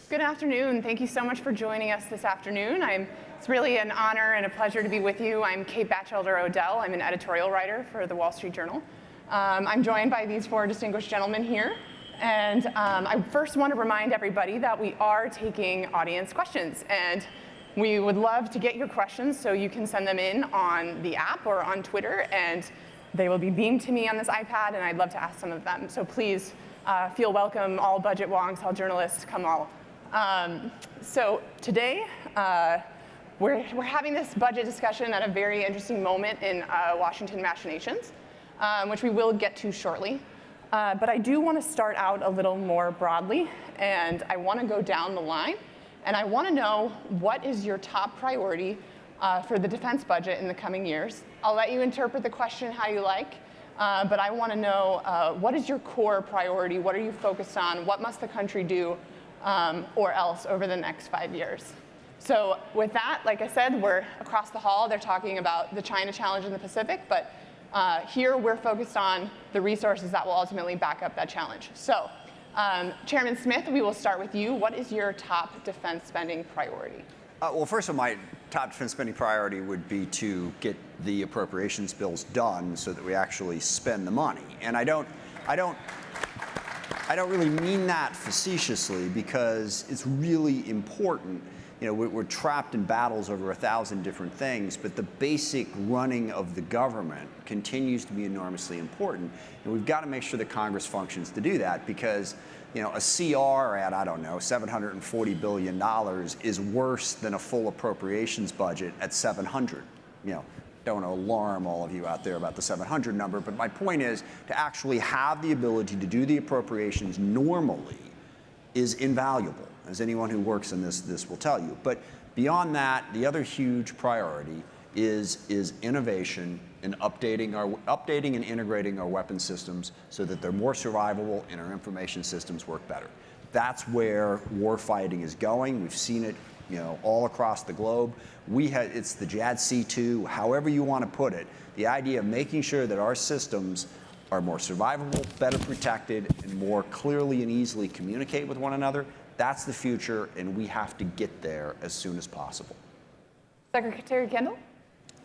Good afternoon. Thank you so much for joining us this afternoon. It's really an honor and a pleasure to be with you. I'm Kate Batchelder-Odell. I'm an editorial writer for the Wall Street Journal. I'm joined by these four distinguished gentlemen here. And I first want to remind everybody that we are taking audience questions. And we would love to get your questions, so you can send them in on the app or on Twitter. And they will be beamed to me on this iPad, and I'd love to ask some of them. So please feel welcome, all budget wonks, all journalists, come all. So today, we're having this budget discussion at a very interesting moment in Washington machinations, which we will get to shortly. But I do want to start out a little more broadly, and I want to go down the line, and I want to know what is your top priority for the defense budget in the coming years. I'll let you interpret the question how you like, but I want to know what is your core priority? What are you focused on? What must the country do or else over the next 5 years? So with that, like I said, we're across the hall. They're talking about the China challenge in the Pacific, but here we're focused on the resources that will ultimately back up that challenge. So Chairman Smith, we will start with you. What is your top defense spending priority? Well, first of all, my top defense spending priority would be to get the appropriations bills done so that we actually spend the money. And I don't really mean that facetiously, because it's really important. You know, we're trapped in battles over 1,000 different things, but the basic running of the government continues to be enormously important. And we've got to make sure that Congress functions to do that, because, you know, a CR at, I don't know, $740 billion is worse than a full appropriations budget at 700. You know, don't want to alarm all of you out there about the 700 number, but my point is to actually have the ability to do the appropriations normally is invaluable, as anyone who works in this will tell you. But beyond that, the other huge priority is innovation and updating and integrating our weapon systems so that they're more survivable and our information systems work better. That's where war fighting is going. We've seen it, you know, all across the globe. It's the JADC2, however you want to put it. The idea of making sure that our systems are more survivable, better protected, and more clearly and easily communicate with one another. That's the future, and we have to get there as soon as possible. Secretary Kendall?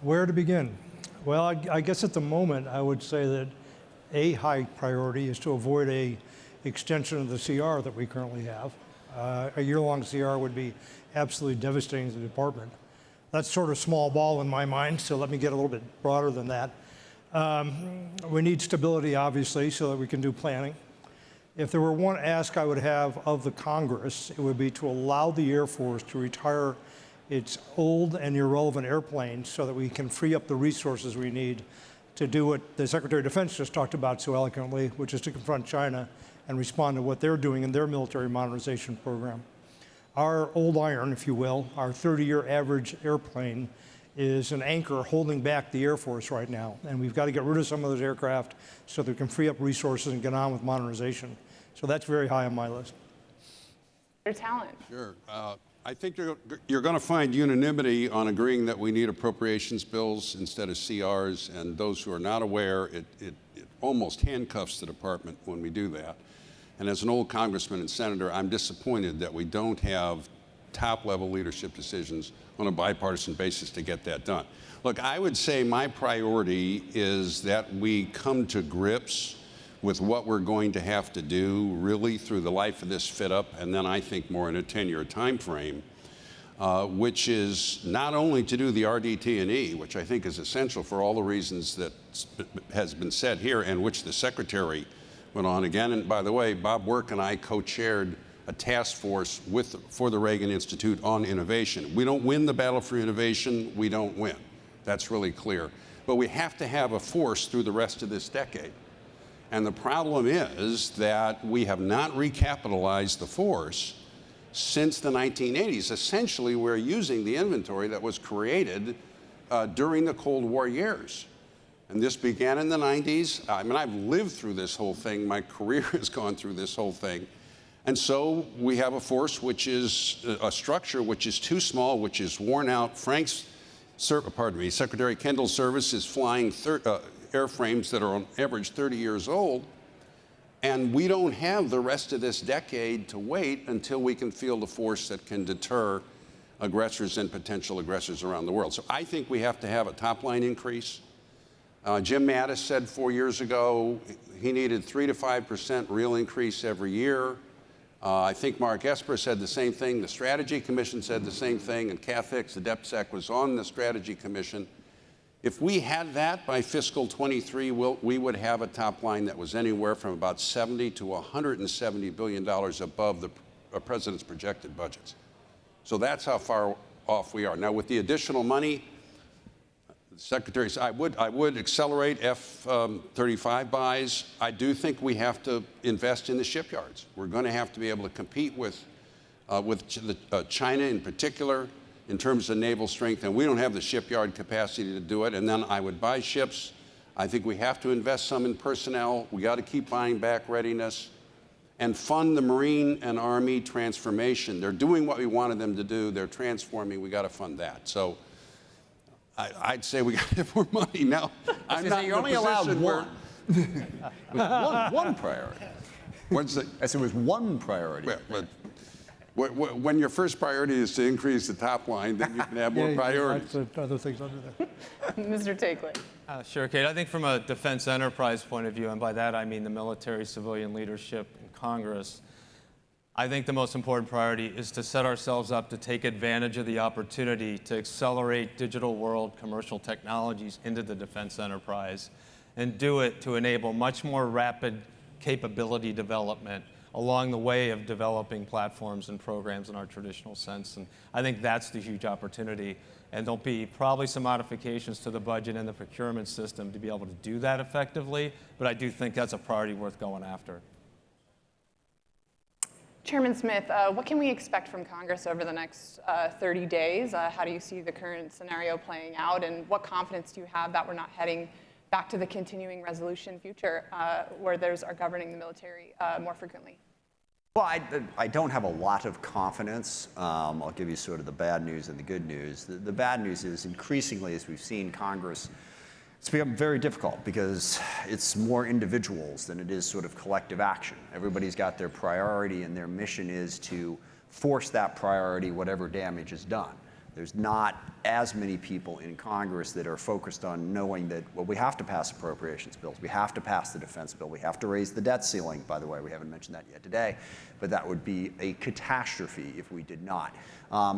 Where to begin? Well, I guess at the moment, I would say that a high priority is to avoid a extension of the CR that we currently have. A year-long CR would be absolutely devastating to the department. That's sort of small ball in my mind, so let me get a little bit broader than that. We need stability, obviously, so that we can do planning. If there were one ask I would have of the Congress, it would be to allow the Air Force to retire its old and irrelevant airplanes so that we can free up the resources we need to do what the Secretary of Defense just talked about so eloquently, which is to confront China and respond to what they're doing in their military modernization program. Our old iron, if you will, our 30-year average airplane is an anchor holding back the Air Force right now. And we've got to get rid of some of those aircraft so that we can free up resources and get on with modernization. So that's very high on my list. Your talent. Sure. I think you're going to find unanimity on agreeing that we need appropriations bills instead of CRs. And those who are not aware, it almost handcuffs the department when we do that. And as an old congressman and senator, I'm disappointed that we don't have top-level leadership decisions on a bipartisan basis to get that done. Look, I would say my priority is that we come to grips with what we're going to have to do really through the life of this fit-up, and then I think more in a 10-year time frame, which is not only to do the RDT&E, which I think is essential for all the reasons that has been said here and which the Secretary went on again. And by the way, Bob Work and I co-chaired a task force for the Reagan Institute on innovation. We don't win the battle for innovation, we don't win. That's really clear. But we have to have a force through the rest of this decade. And the problem is that we have not recapitalized the force since the 1980s. Essentially, we're using the inventory that was created during the Cold War years. And this began in the 90s. I mean, I've lived through this whole thing. My career has gone through this whole thing. And so we have a force which is a structure which is too small, which is worn out. Secretary Kendall's service is flying airframes that are on average 30 years old. And we don't have the rest of this decade to wait until we can field a force that can deter aggressors and potential aggressors around the world. So I think we have to have a top-line increase. Jim Mattis said 4 years ago he needed 3 to 5% real increase every year. I think Mark Esper said the same thing. The Strategy Commission said the same thing, and Kath Hicks, the DepSec, was on the Strategy Commission. If we had that by fiscal 23, we would have a top line that was anywhere from about $70 to $170 billion above the president's projected budgets. So that's how far off we are. Now, with the additional money, the Secretary said I would accelerate F-35 buys. I do think we have to invest in the shipyards. We're going to have to be able to compete with China in particular in terms of naval strength, and we don't have the shipyard capacity to do it. And then I would buy ships. I think we have to invest some in personnel. We got to keep buying back readiness and fund the Marine and Army transformation. They're doing what we wanted them to do. They're transforming. We got to fund that. So I'd say we got to have more money. Now, I'm not you're only allowed one. One priority. What's the? I said it was one priority. But when your first priority is to increase the top line, then you can have more priorities. Lots of other things under there. Mr. Takeley. Sure, Kate. I think from a defense enterprise point of view, and by that I mean the military, civilian leadership, and Congress, I think the most important priority is to set ourselves up to take advantage of the opportunity to accelerate digital world commercial technologies into the defense enterprise and do it to enable much more rapid capability development along the way of developing platforms and programs in our traditional sense. And I think that's the huge opportunity. And there'll be probably some modifications to the budget and the procurement system to be able to do that effectively, but I do think that's a priority worth going after. Chairman Smith, what can we expect from Congress over the next 30 days? How do you see the current scenario playing out, and what confidence do you have that we're not heading back to the continuing resolution future where those are governing the military more frequently? Well, I don't have a lot of confidence. I'll give you sort of the bad news and the good news. The bad news is increasingly, as we've seen Congress, it's become very difficult because it's more individuals than it is sort of collective action. Everybody's got their priority, and their mission is to force that priority whatever damage is done. There's not as many people in Congress that are focused on knowing that, well, we have to pass appropriations bills, we have to pass the defense bill, we have to raise the debt ceiling. By the way, we haven't mentioned that yet today, but that would be a catastrophe if we did not.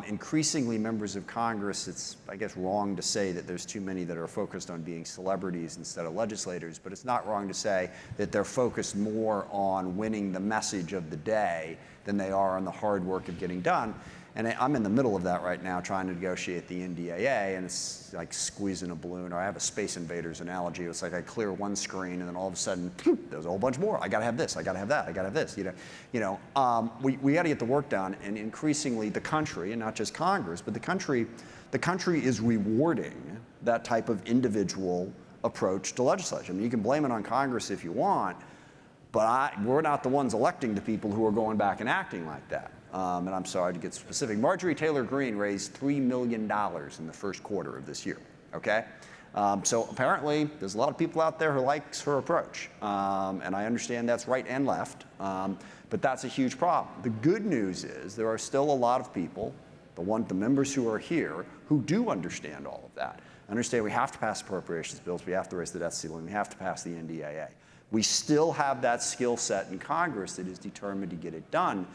Increasingly, members of Congress, it's, I guess, wrong to say that there's too many that are focused on being celebrities instead of legislators, but it's not wrong to say that they're focused more on winning the message of the day than they are on the hard work of getting done. And I'm in the middle of that right now, trying to negotiate the NDAA, and it's like squeezing a balloon. Or I have a Space Invaders analogy. It's like I clear one screen, and then all of a sudden, there's a whole bunch more. I got to have this. I got to have that. I got to have this. We got to get the work done. And increasingly, the country, and not just Congress, but the country is rewarding that type of individual approach to legislation. I mean, you can blame it on Congress if you want, but we're not the ones electing the people who are going back and acting like that. And I'm sorry to get specific. Marjorie Taylor Greene raised $3 million in the first quarter of this year, okay? So apparently, there's a lot of people out there who likes her approach. And I understand that's right and left, but that's a huge problem. The good news is there are still a lot of people, the members who are here, who do understand all of that. Understand we have to pass appropriations bills, we have to raise the debt ceiling, we have to pass the NDAA. We still have that skill set in Congress that is determined to get it done.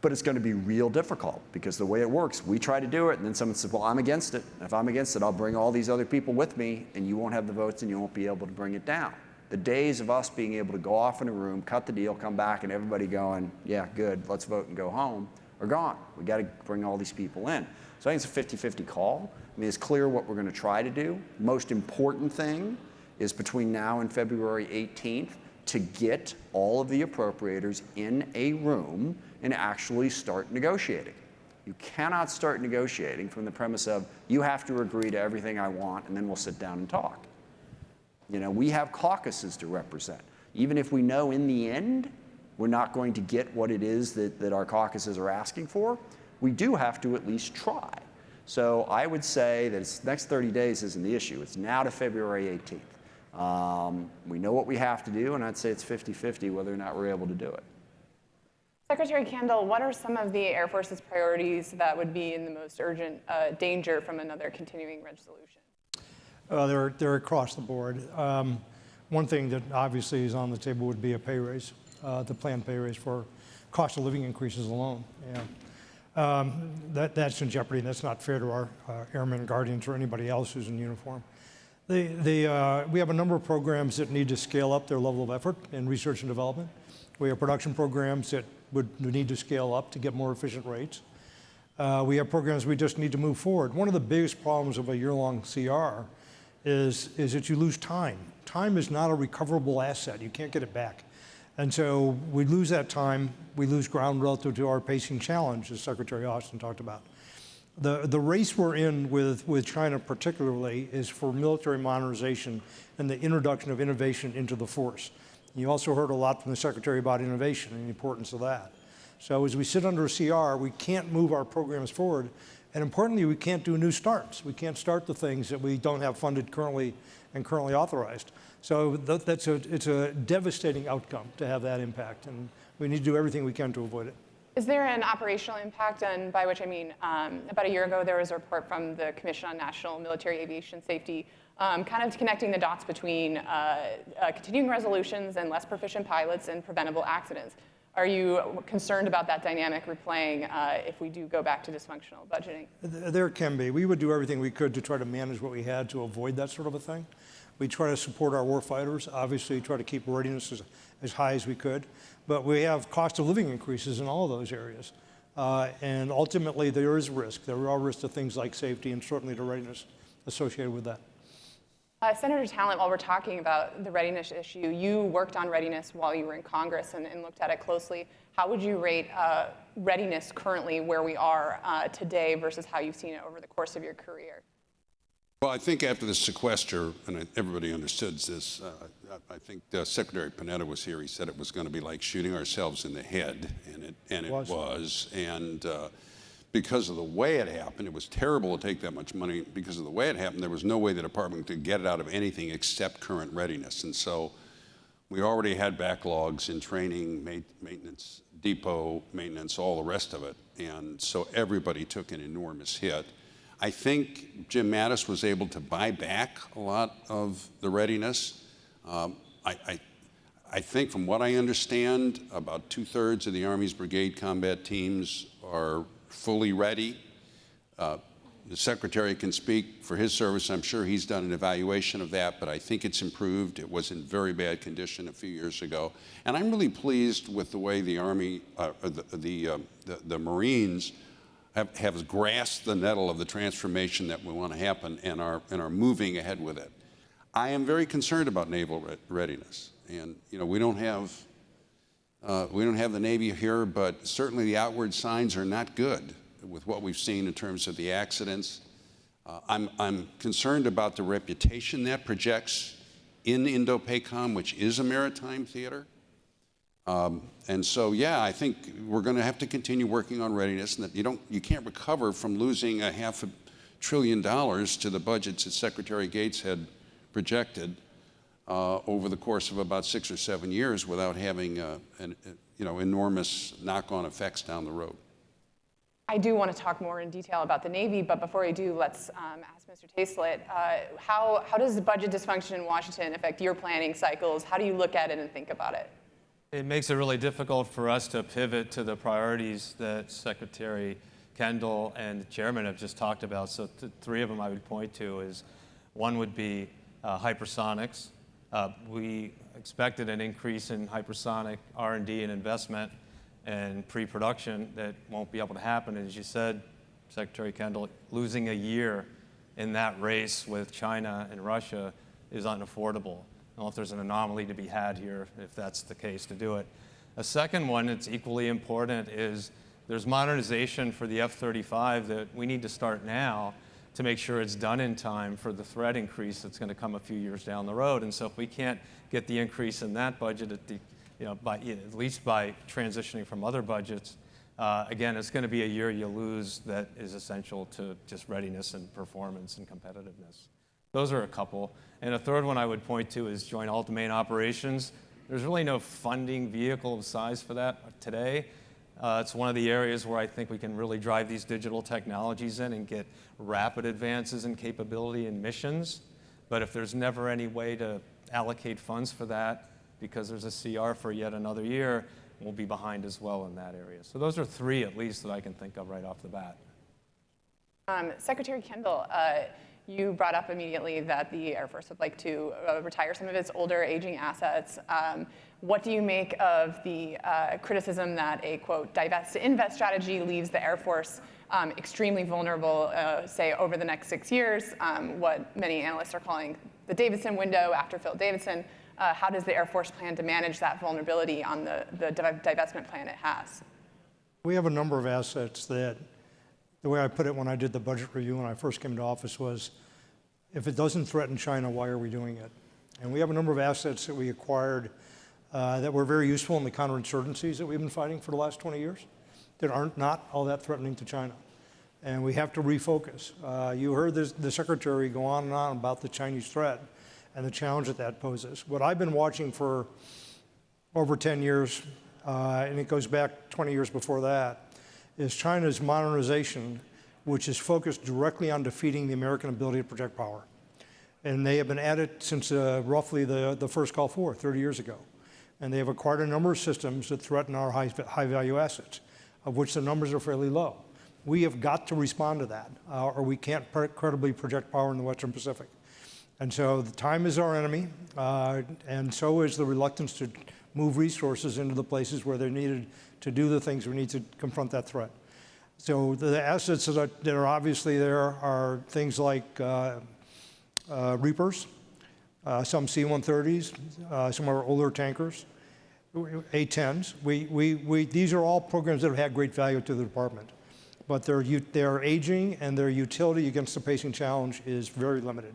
But it's going to be real difficult because the way it works, we try to do it, and then someone says, well, I'm against it. And if I'm against it, I'll bring all these other people with me, and you won't have the votes, and you won't be able to bring it down. The days of us being able to go off in a room, cut the deal, come back, and everybody going, yeah, good, let's vote and go home, are gone. We got to bring all these people in. So I think it's a 50-50 call. I mean, it's clear what we're going to try to do. Most important thing is between now and February 18th to get all of the appropriators in a room and actually start negotiating. You cannot start negotiating from the premise of, you have to agree to everything I want, and then we'll sit down and talk. We have caucuses to represent. Even if we know in the end we're not going to get what it is that our caucuses are asking for, we do have to at least try. So I would say that next 30 days isn't the issue. It's now to February 18th. We know what we have to do, and I'd say it's 50-50 whether or not we're able to do it. Secretary Kendall, what are some of the Air Force's priorities that would be in the most urgent danger from another continuing resolution? They're across the board. One thing that obviously is on the table would be a pay raise, the planned pay raise for cost of living increases alone. That's in jeopardy, and that's not fair to our airmen and guardians or anybody else who's in uniform. We have a number of programs that need to scale up their level of effort in research and development. We have production programs that would need to scale up to get more efficient rates. We have programs we just need to move forward. One of the biggest problems of a year-long CR is that you lose time. Time is not a recoverable asset. You can't get it back. And so we lose that time. We lose ground relative to our pacing challenge, as Secretary Austin talked about. The race we're in with China particularly is for military modernization and the introduction of innovation into the force. You also heard a lot from the Secretary about innovation and the importance of that. So as we sit under a CR, we can't move our programs forward. And importantly, we can't do new starts. We can't start the things that we don't have funded currently and currently authorized. So it's a devastating outcome to have that impact. And we need to do everything we can to avoid it. Is there an operational impact? And by which I mean, about a year ago, there was a report from the Commission on National Military Aviation Safety kind of connecting the dots between continuing resolutions and less proficient pilots and preventable accidents. Are you concerned about that dynamic replaying if we do go back to dysfunctional budgeting? There can be. We would do everything we could to try to manage what we had to avoid that sort of a thing. We try to support our warfighters, obviously try to keep readiness as high as we could. But we have cost of living increases in all of those areas. And ultimately, there is risk. There are risks to things like safety and certainly to readiness associated with that. Senator Talent, while we're talking about the readiness issue, you worked on readiness while you were in Congress and looked at it closely. How would you rate readiness currently where we are today versus how you've seen it over the course of your career? Well, I think after the sequester, and everybody understood this, I think Secretary Panetta was here. He said it was going to be like shooting ourselves in the head, and it was. And because of the way it happened, it was terrible to take that much money. Because of the way it happened, there was no way the department could get it out of anything except current readiness. And so we already had backlogs in training, maintenance, depot maintenance, all the rest of it. And so everybody took an enormous hit. I think Jim Mattis was able to buy back a lot of the readiness. I think from what I understand, about 2/3 of the Army's brigade combat teams are fully ready. The Secretary can speak for his service. I'm sure he's done an evaluation of that, but I think it's improved. It was in very bad condition a few years ago. And I'm really pleased with the way the Army, the Marines have grasped the nettle of the transformation that we want to happen and are moving ahead with it. I am very concerned about naval readiness. And we don't have the Navy here, but certainly the outward signs are not good with what we've seen in terms of the accidents. I'm concerned about the reputation that projects in Indo-PACOM, which is a maritime theater. And so, yeah, I think we're going to have to continue working on readiness, and that you can't recover from losing $500 billion to the budgets that Secretary Gates had projected over the course of about 6 or 7 years without having enormous knock-on effects down the road. I do want to talk more in detail about the Navy, but before I do, let's ask Mr. Taslett, how does the budget dysfunction in Washington affect your planning cycles? How do you look at it and think about it? It makes it really difficult for us to pivot to the priorities that Secretary Kendall and the Chairman have just talked about. So three of them I would point to is, one would be hypersonics. We expected an increase in hypersonic R&D and investment and pre-production that won't be able to happen. As you said, Secretary Kendall, losing a year in that race with China and Russia is unaffordable. I don't know if there's an anomaly to be had here, if that's the case, to do it. A second one that's equally important is there's modernization for the F-35 that we need to start now to make sure it's done in time for the threat increase that's going to come a few years down the road. And so if we can't get the increase in that budget at least by transitioning from other budgets, again, it's going to be a year you lose that is essential to just readiness and performance and competitiveness. Those are a couple. And a third one I would point to is Joint All-Domain Operations. There's really no funding vehicle of size for that today. It's one of the areas where I think we can really drive these digital technologies in and get rapid advances in capability and missions. But if there's never any way to allocate funds for that because there's a CR for yet another year, we'll be behind as well in that area. So those are three at least that I can think of right off the bat. Secretary Kendall, you brought up immediately that the Air Force would like to retire some of its older, aging assets. What do you make of the criticism that a, quote, divest to invest strategy leaves the Air Force extremely vulnerable, say, over the next 6 years, what many analysts are calling the Davidson window after Phil Davidson? How does the Air Force plan to manage that vulnerability on the divestment plan it has? We have a number of assets that, the way I put it when I did the budget review when I first came to office was, if it doesn't threaten China, why are we doing it? And we have a number of assets that we acquired that were very useful in the counterinsurgencies that we've been fighting for the last 20 years that aren't not all that threatening to China. And we have to refocus. You heard the Secretary go on and on about the Chinese threat and the challenge that that poses. What I've been watching for over 10 years, and it goes back 20 years before that, is China's modernization, which is focused directly on defeating the American ability to project power. And they have been at it since roughly the first Gulf War, 30 years ago. And they have acquired a number of systems that threaten our high-value assets, of which the numbers are fairly low. We have got to respond to that, or we can't credibly project power in the Western Pacific. And so the time is our enemy, and so is the reluctance to move resources into the places where they're needed to do the things we need to confront that threat. So the assets that are obviously there are things like Reapers, some C-130s, some of our older tankers, A-10s. These are all programs that have had great value to the department, but they're aging and their utility against the pacing challenge is very limited.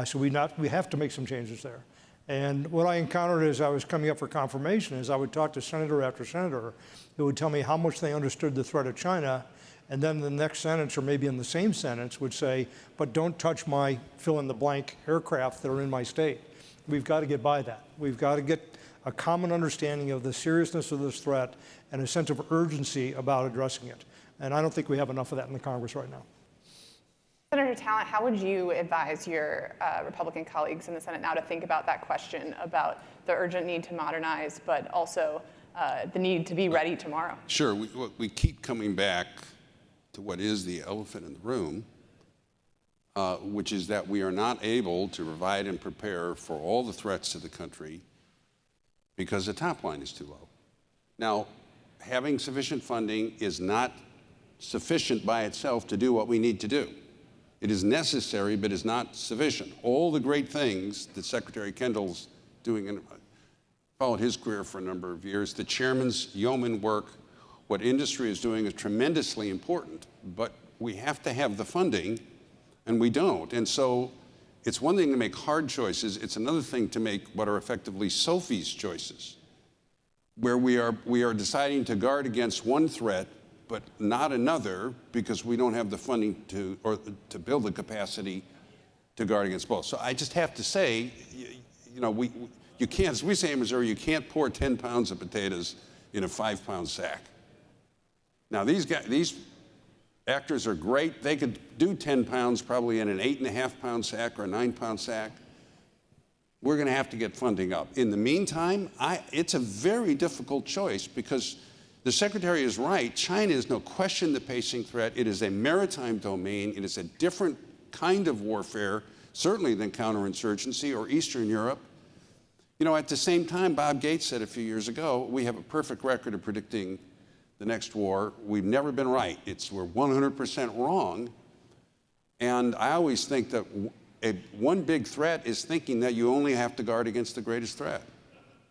So we have to make some changes there. And what I encountered as I was coming up for confirmation is I would talk to senator after senator who would tell me how much they understood the threat of China, and then the next sentence, or maybe in the same sentence, would say, but don't touch my fill-in-the-blank aircraft that are in my state. We've got to get by that. We've got to get a common understanding of the seriousness of this threat and a sense of urgency about addressing it. And I don't think we have enough of that in the Congress right now. Senator Talent, how would you advise your Republican colleagues in the Senate now to think about that question about the urgent need to modernize, but also the need to be ready tomorrow? Sure. We keep coming back to what is the elephant in the room, which is that we are not able to provide and prepare for all the threats to the country because the top line is too low. Now, having sufficient funding is not sufficient by itself to do what we need to do. It is necessary, but is not sufficient. All the great things that Secretary Kendall's doing, and I followed his career for a number of years, the chairman's yeoman work, what industry is doing is tremendously important, but we have to have the funding, and we don't. And so it's one thing to make hard choices, it's another thing to make what are effectively Sophie's choices, where we are deciding to guard against one threat but not another because we don't have the funding to build the capacity to guard against both. So I just have to say, you can't, as we say in Missouri, you can't pour 10 pounds of potatoes in a 5-pound sack. Now these actors are great. They could do 10 pounds probably in an 8.5-pound sack or a 9-pound sack. We're going to have to get funding up. In the meantime, it's a very difficult choice because the Secretary is right. China is no question the pacing threat. It is a maritime domain. It is a different kind of warfare, certainly than counterinsurgency or Eastern Europe. At the same time, Bob Gates said a few years ago, we have a perfect record of predicting the next war. We've never been right. We're 100% wrong. And I always think that one big threat is thinking that you only have to guard against the greatest threat,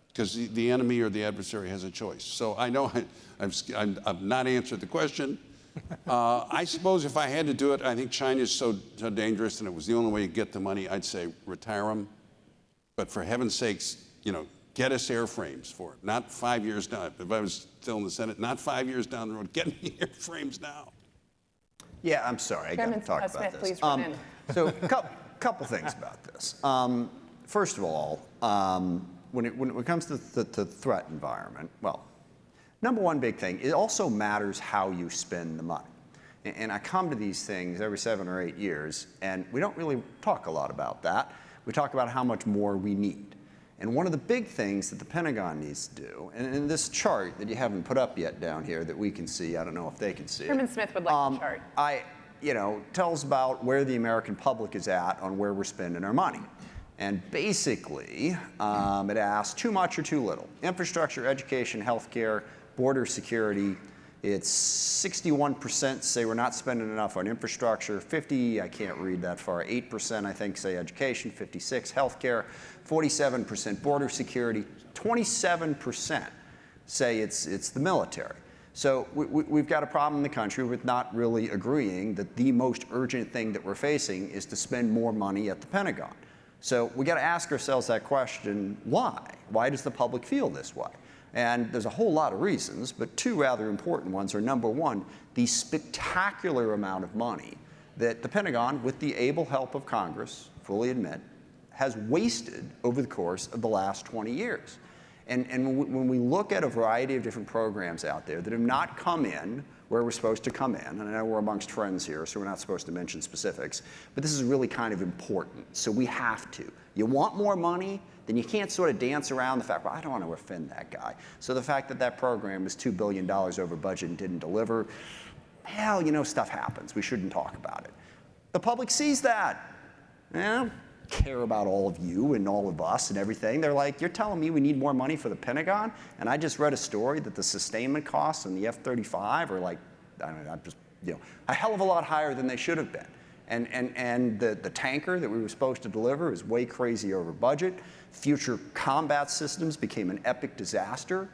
because the enemy or the adversary has a choice. So I know I've not answered the question. I suppose if I had to do it, I think China is so dangerous and it was the only way to get the money, I'd say retire them. But for heaven's sakes, get us airframes for it. Not 5 years down. If I was still in the Senate, not 5 years down the road. Get me airframes now. Yeah, I'm sorry. I got to talk about Smith, this. please run in. So couple things about this. First of all, when it comes to the threat environment, well, number one big thing, it also matters how you spend the money. And I come to these things every 7 or 8 years, and we don't really talk a lot about that. We talk about how much more we need. And one of the big things that the Pentagon needs to do, and in this chart that you haven't put up yet down here that we can see, I don't know if they can see Chairman Smith would like the chart. Tells about where the American public is at on where we're spending our money. And basically, it asks too much or too little. Infrastructure, education, healthcare, border security. It's 61% say we're not spending enough on infrastructure. 50, I can't read that far. 8% I think say education. 56 healthcare. 47% border security. 27% say it's the military. So we've got a problem in the country with not really agreeing that the most urgent thing that we're facing is to spend more money at the Pentagon. So we got to ask ourselves that question, why? Why does the public feel this way? And there's a whole lot of reasons, but two rather important ones are, number one, the spectacular amount of money that the Pentagon, with the able help of Congress, fully admit, has wasted over the course of the last 20 years. And when we look at a variety of different programs out there that have not come in where we're supposed to come in, and I know we're amongst friends here, so we're not supposed to mention specifics, but this is really kind of important, so we have to. You want more money, then you can't sort of dance around the fact, well, I don't want to offend that guy. So the fact that that program is $2 billion over budget and didn't deliver, hell, stuff happens. We shouldn't talk about it. The public sees that. Care about all of you and all of us and everything. They're like, you're telling me we need more money for the Pentagon? And I just read a story that the sustainment costs on the F-35 are like, I don't know, a hell of a lot higher than they should have been. And the tanker that we were supposed to deliver is way crazy over budget. Future combat systems became an epic disaster.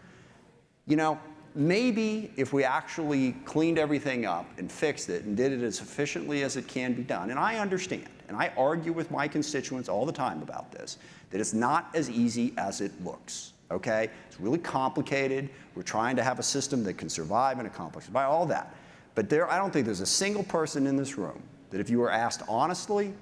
Maybe if we actually cleaned everything up and fixed it and did it as efficiently as it can be done, and I understand, and I argue with my constituents all the time about this, that it's not as easy as it looks, okay? It's really complicated. We're trying to have a system that can survive and accomplish by all that. But I don't think there's a single person in this room that if you were asked honestly,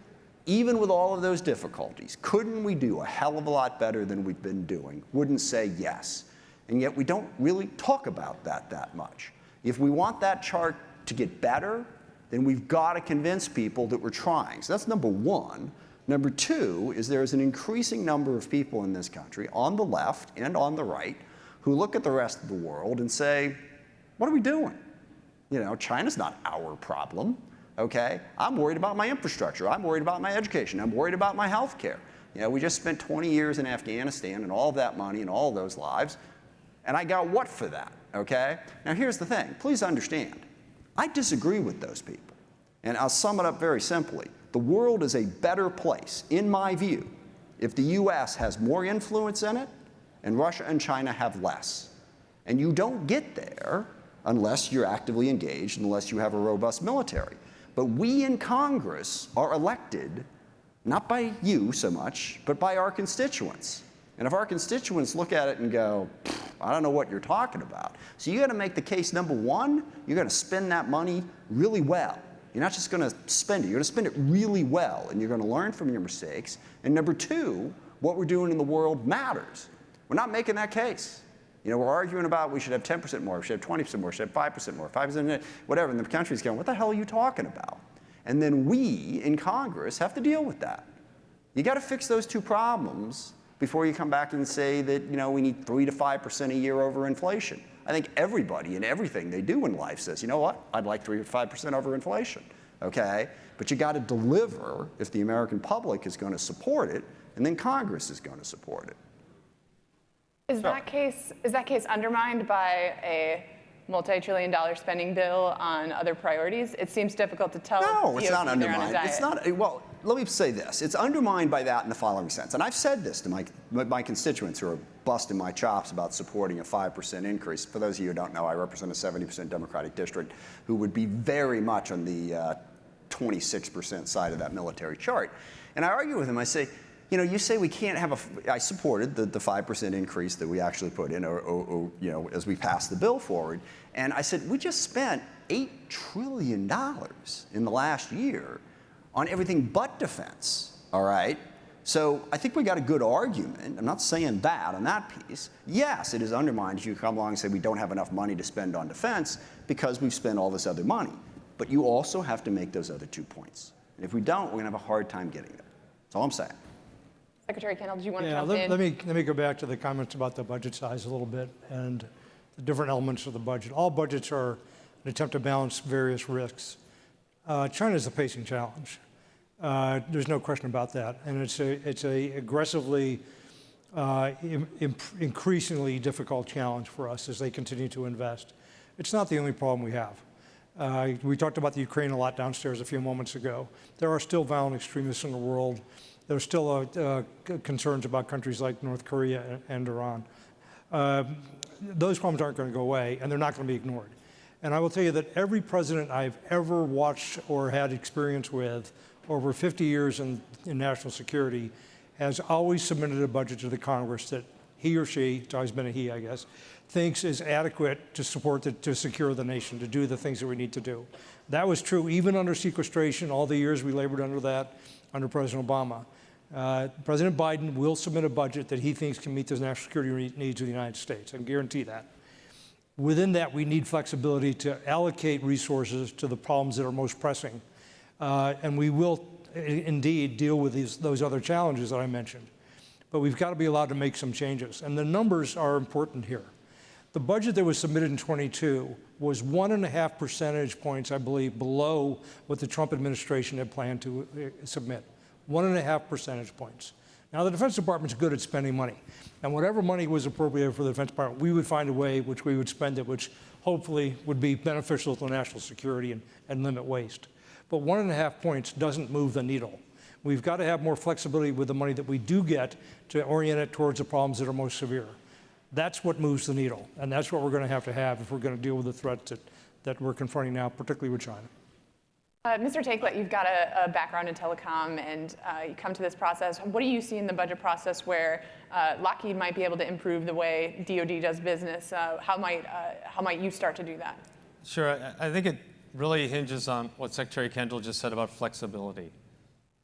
even with all of those difficulties, couldn't we do a hell of a lot better than we've been doing, wouldn't say yes. And yet we don't really talk about that much. If we want that chart to get better, then we've got to convince people that we're trying. So that's number one. Number two is there's an increasing number of people in this country, on the left and on the right, who look at the rest of the world and say, what are we doing? China's not our problem, okay? I'm worried about my infrastructure. I'm worried about my education. I'm worried about my health care. We just spent 20 years in Afghanistan and all of that money and all of those lives. And I got what for that, okay? Now here's the thing, please understand, I disagree with those people. And I'll sum it up very simply. The world is a better place, in my view, if the US has more influence in it and Russia and China have less. And you don't get there unless you're actively engaged, unless you have a robust military. But we in Congress are elected, not by you so much, but by our constituents. And if our constituents look at it and go, I don't know what you're talking about. So you got to make the case, number one, you're going to spend that money really well. You're not just going to spend it, you're going to spend it really well, and you're going to learn from your mistakes. And number two, what we're doing in the world matters. We're not making that case. We're arguing about we should have 10% more, we should have 20% more, we should have 5% more, 5%, whatever, and the country's going, what the hell are you talking about? And then we in Congress have to deal with that. You got to fix those two problems before you come back and say that we need 3 to 5% a year over inflation. I think everybody and everything they do in life says, you know what, I'd like 3 to 5% over inflation, okay? But you got to deliver if the American public is going to support it, and then Congress is going to support it. Is that case undermined by a multi-trillion-dollar spending bill on other priorities? It seems difficult to tell. No, it's not undermined. It's not. Well, let me say this. It's undermined by that in the following sense. And I've said this to my constituents who are busting my chops about supporting a 5% increase. For those of you who don't know, I represent a 70% Democratic district who would be very much on the 26% side of that military chart. And I argue with them. I say, you say we can't have I supported the 5% increase that we actually put in, or as we passed the bill forward. And I said, we just spent $8 trillion in the last year on everything but defense. all right? So I think we got a good argument. I'm not saying that on that piece. Yes, it is undermined if you come along and say we don't have enough money to spend on defense because we've spent all this other money. But you also have to make those other 2 points. And if we don't, we're going to have a hard time getting there. That's all I'm saying. Secretary Kendall, do you want to Yeah, jump in? let me go back to the comments about the budget size a little bit and the different elements of the budget. All budgets are an attempt to balance various risks. China is a pacing challenge. There's no question about that, and it's a aggressively, increasingly difficult challenge for us as they continue to invest. It's not the only problem we have. We talked about the Ukraine a lot downstairs a few moments ago. There are still violent extremists in the world. There's still concerns about countries like North Korea and Iran. Those problems aren't going to go away, and they're not going to be ignored. And I will tell you that every president I've ever watched or had experience with over 50 years in national security has always submitted a budget to the Congress that he or she, it's always been a he, I guess, thinks is adequate to support, to secure the nation, to do the things that we need to do. That was true even under sequestration, all the years we labored under that, under President Obama. President Biden will submit a budget that he thinks can meet the national security needs of the United States. I can guarantee that. Within that, we need flexibility to allocate resources to the problems that are most pressing. And we will indeed deal with those other challenges that I mentioned. But we've got to be allowed to make some changes. And the numbers are important here. The budget that was submitted in 22 was 1.5 percentage points, I believe, below what the Trump administration had planned to submit. 1.5 percentage points. Now, the Defense Department's good at spending money. And whatever money was appropriated for the Defense Department, we would find a way which we would spend it, which hopefully would be beneficial to national security and limit waste. But 1.5 points doesn't move the needle. We've got to have more flexibility with the money that we do get to orient it towards the problems that are most severe. That's what moves the needle. And that's what we're going to have if we're going to deal with the threats that we're confronting now, particularly with China. Mr. Takelet, you've got a background in telecom, and you come to this process. What do you see in the budget process where Lockheed might be able to improve the way DoD does business? How might you start to do that? Sure. I think it really hinges on what Secretary Kendall just said about flexibility.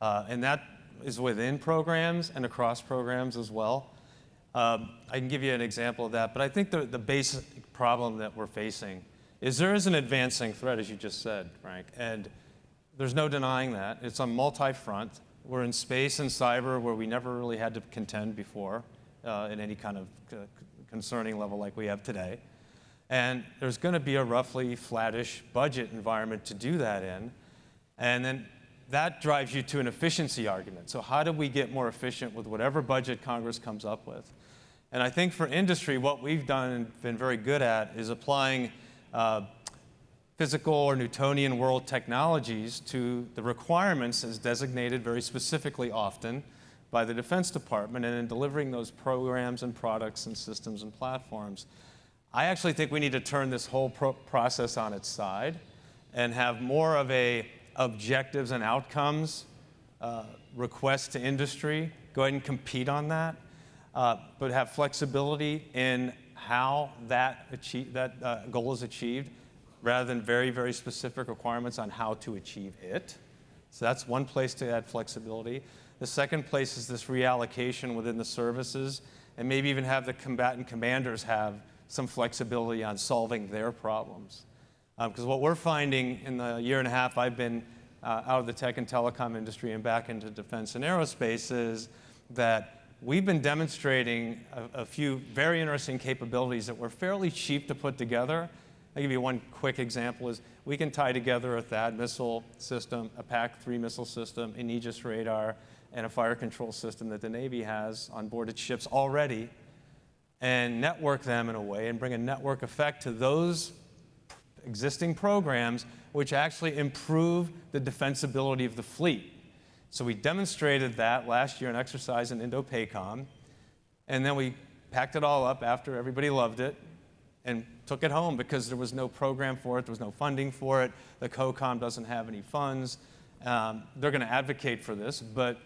And that is within programs and across programs as well. I can give you an example of that, but I think the basic problem that we're facing is there is an advancing threat, as you just said, Frank, and there's no denying that. It's on multi-front. We're in space and cyber where we never really had to contend before in any kind of concerning level like we have today. And there's going to be a roughly flattish budget environment to do that in. And then that drives you to an efficiency argument. So how do we get more efficient with whatever budget Congress comes up with? And I think for industry, what we've done and been very good at is applying physical or Newtonian world technologies to the requirements as designated very specifically often by the Defense Department and in delivering those programs and products and systems and platforms. I actually think we need to turn this whole process on its side and have more of a objectives and outcomes request to industry. Go ahead and compete on that, but have flexibility in how that goal is achieved rather than very, very specific requirements on how to achieve it. So that's one place to add flexibility. The second place is this reallocation within the services, and maybe even have the combatant commanders have some flexibility on solving their problems. Because what we're finding in the year and a half I've been out of the tech and telecom industry and back into defense and aerospace is that we've been demonstrating a few very interesting capabilities that were fairly cheap to put together. I'll give you one quick example is we can tie together a THAAD missile system, a PAC-3 missile system, an Aegis radar, and a fire control system that the Navy has on board its ships already, and network them in a way and bring a network effect to those existing programs which actually improve the defensibility of the fleet. So we demonstrated that last year in exercise in Indo-PACOM, and then we packed it all up after everybody loved it and took it home because there was no program for it, there was no funding for it, the COCOM doesn't have any funds. They're going to advocate for this, but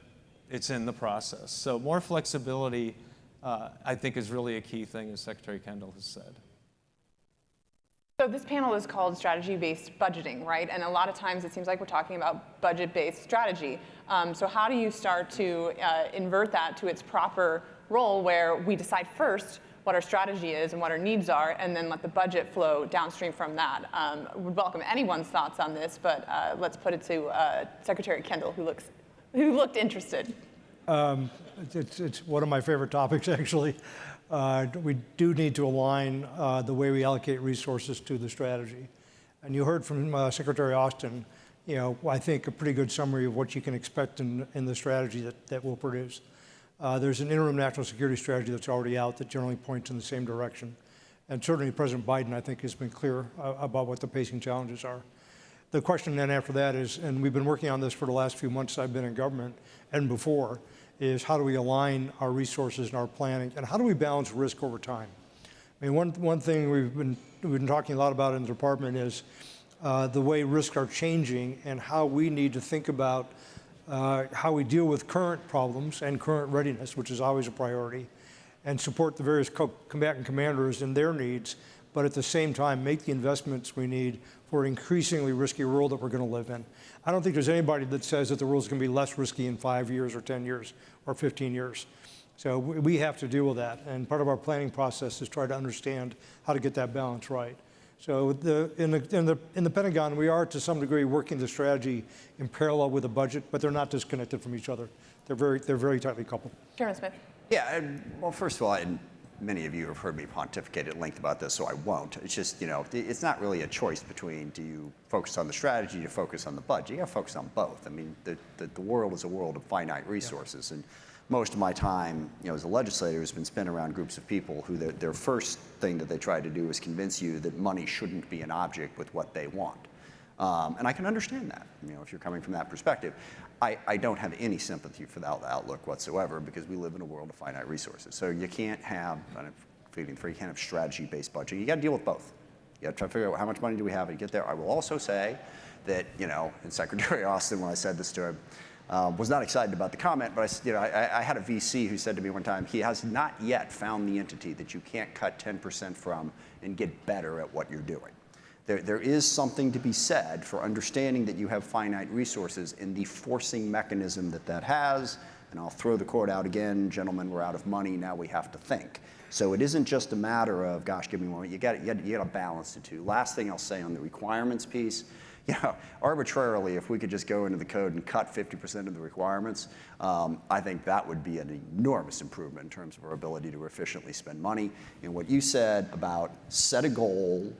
it's in the process. So more flexibility, I think, is really a key thing, as Secretary Kendall has said. So this panel is called strategy-based budgeting, right? And a lot of times it seems like we're talking about budget-based strategy. So how do you start to invert that to its proper role where we decide first what our strategy is and what our needs are, and then let the budget flow downstream from that? Would welcome anyone's thoughts on this, but let's put it to Secretary Kendall, who looked interested. It's one of my favorite topics, actually. We do need to align the way we allocate resources to the strategy. And you heard from Secretary Austin, I think a pretty good summary of what you can expect in the strategy that we'll produce. There's an interim national security strategy that's already out that generally points in the same direction. And certainly President Biden, I think, has been clear about what the pacing challenges are. The question then after that is, and we've been working on this for the last few months I've been in government and before, is how do we align our resources and our planning, and how do we balance risk over time? I mean, one thing we've been talking a lot about in the department is the way risks are changing and how we need to think about how we deal with current problems and current readiness, which is always a priority, and support the various combatant commanders in their needs, but at the same time make the investments we need for an increasingly risky world that we're going to live in. I don't think there's anybody that says that the world's going to be less risky in 5 years or 10 years or 15 years. So we have to deal with that, and part of our planning process is try to understand how to get that balance right. So in the Pentagon, we are to some degree working the strategy in parallel with the budget, but they're not disconnected from each other. They're very tightly coupled. Chairman Smith. Yeah, well, first of all, and many of you have heard me pontificate at length about this, so I won't. It's just, it's not really a choice between do you focus on the strategy, do you focus on the budget. You got to focus on both. I mean, the world is a world of finite resources, and most of my time, as a legislator, has been spent around groups of people who their first thing that they try to do is convince you that money shouldn't be an object with what they want. And I can understand that, if you're coming from that perspective. I don't have any sympathy for that outlook whatsoever, because we live in a world of finite resources. So you can't have, you can't have strategy-based budgeting. You got to deal with both. You got to try to figure out how much money do we have to get there. I will also say that, and Secretary Austin, when I said this to him, was not excited about the comment, but I had a VC who said to me one time, he has not yet found the entity that you can't cut 10% from and get better at what you're doing. There is something to be said for understanding that you have finite resources and the forcing mechanism that has. And I'll throw the quote out again, gentlemen, we're out of money, now we have to think. So it isn't just a matter of, gosh, give me more. You got to balance the two. Last thing I'll say on the requirements piece, arbitrarily, if we could just go into the code and cut 50% of the requirements, I think that would be an enormous improvement in terms of our ability to efficiently spend money. And what you said about set a goal